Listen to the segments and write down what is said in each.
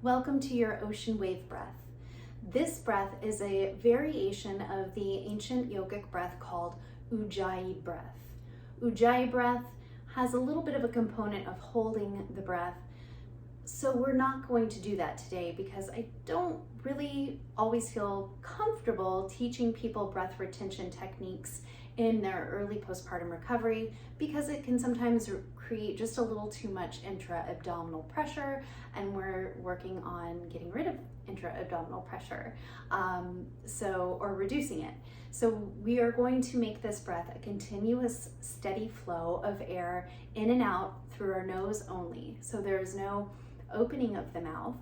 Welcome to your ocean wave breath. This breath is a variation of the ancient yogic breath called Ujjayi breath. Ujjayi breath has a little bit of a component of holding the breath, so we're not going to do that today because I don't really always feel comfortable teaching people breath retention techniques in their early postpartum recovery because it can sometimes create just a little too much intra-abdominal pressure, and we're working on getting rid of intra-abdominal pressure, or reducing it. So we are going to make this breath a continuous, steady flow of air in and out through our nose only. So there's no opening of the mouth.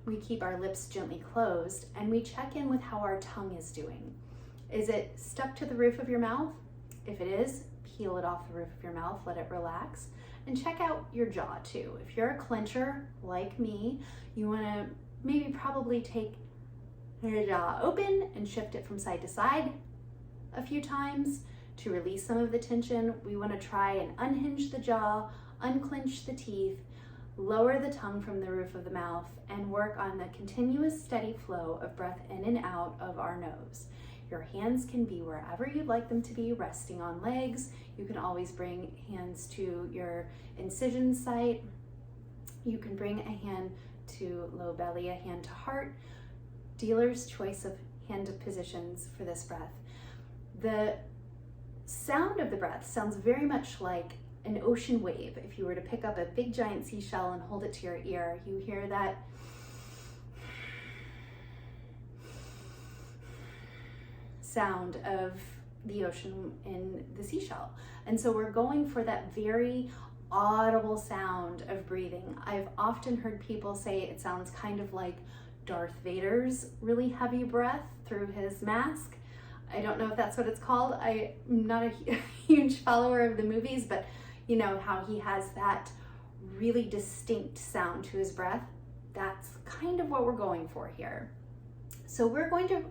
We keep our lips gently closed, and we check in with how our tongue is doing. Is it stuck to the roof of your mouth? If it is, peel it off the roof of your mouth, let it relax, and check out your jaw too. If you're a clencher like me, you want to probably take your jaw open and shift it from side to side a few times to release some of the tension. We want to try and unhinge the jaw, unclench the teeth, lower the tongue from the roof of the mouth, and work on the continuous steady flow of breath in and out of our nose. Your hands can be wherever you'd like them to be, resting on legs. You can always bring hands to your incision site. You can bring a hand to low belly, a hand to heart. Dealer's choice of hand positions for this breath. The sound of the breath sounds very much like an ocean wave. If you were to pick up a big giant seashell and hold it to your ear, you hear that sound of the ocean in the seashell. And so we're going for that very audible sound of breathing. I've often heard people say it sounds kind of like Darth Vader's really heavy breath through his mask. I don't know if that's what it's called. I'm not a huge follower of the movies, but you know how he has that really distinct sound to his breath. That's kind of what we're going for here. So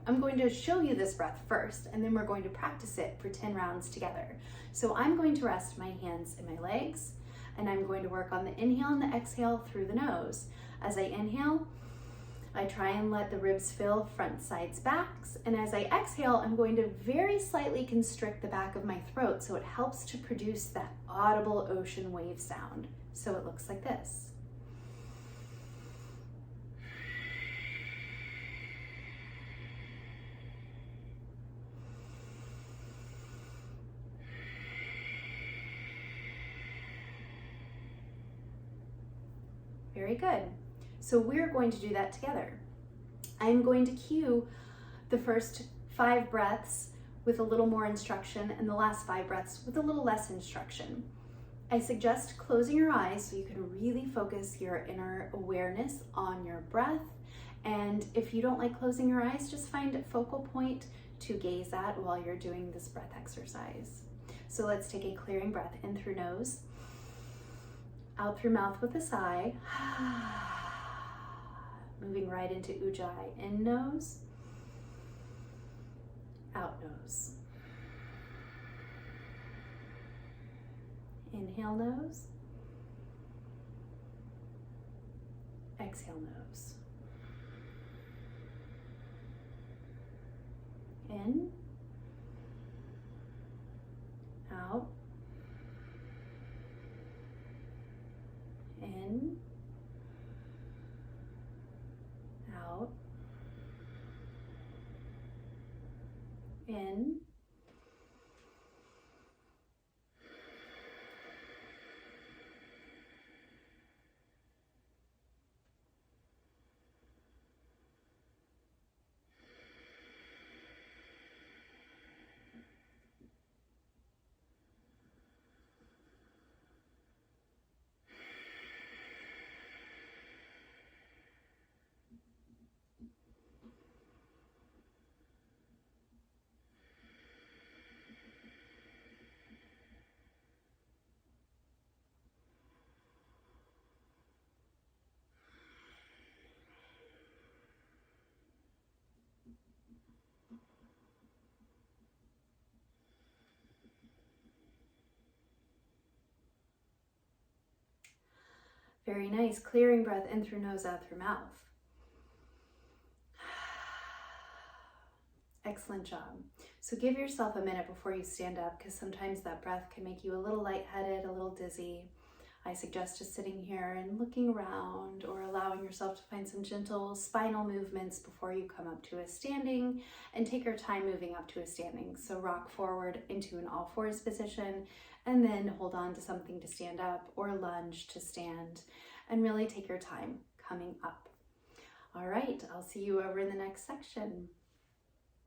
I'm going to show you this breath first, and then we're going to practice it for 10 rounds together. So I'm going to rest my hands in my legs, and I'm going to work on the inhale and the exhale through the nose. As I inhale, I try and let the ribs fill, front, sides, backs. And as I exhale, I'm going to very slightly constrict the back of my throat so it helps to produce that audible ocean wave sound. So it looks like this. Very good. So we're going to do that together. I'm going to cue the first 5 breaths with a little more instruction and the last 5 breaths with a little less instruction. I suggest closing your eyes so you can really focus your inner awareness on your breath. And if you don't like closing your eyes, just find a focal point to gaze at while you're doing this breath exercise. So let's take a clearing breath in through nose, out through mouth with a sigh. Moving right into Ujjayi. In nose, out nose. Inhale nose, exhale nose. In, out, in, out, in, Very nice. Clearing breath in through nose, out through mouth. Excellent job. So give yourself a minute before you stand up, because sometimes that breath can make you a little lightheaded, a little dizzy. I suggest just sitting here and looking around, or allowing yourself to find some gentle spinal movements before you come up to a standing, and take your time moving up to a standing. So rock forward into an all fours position, and then hold on to something to stand up, or lunge to stand, and really take your time coming up. All right, I'll see you over in the next section.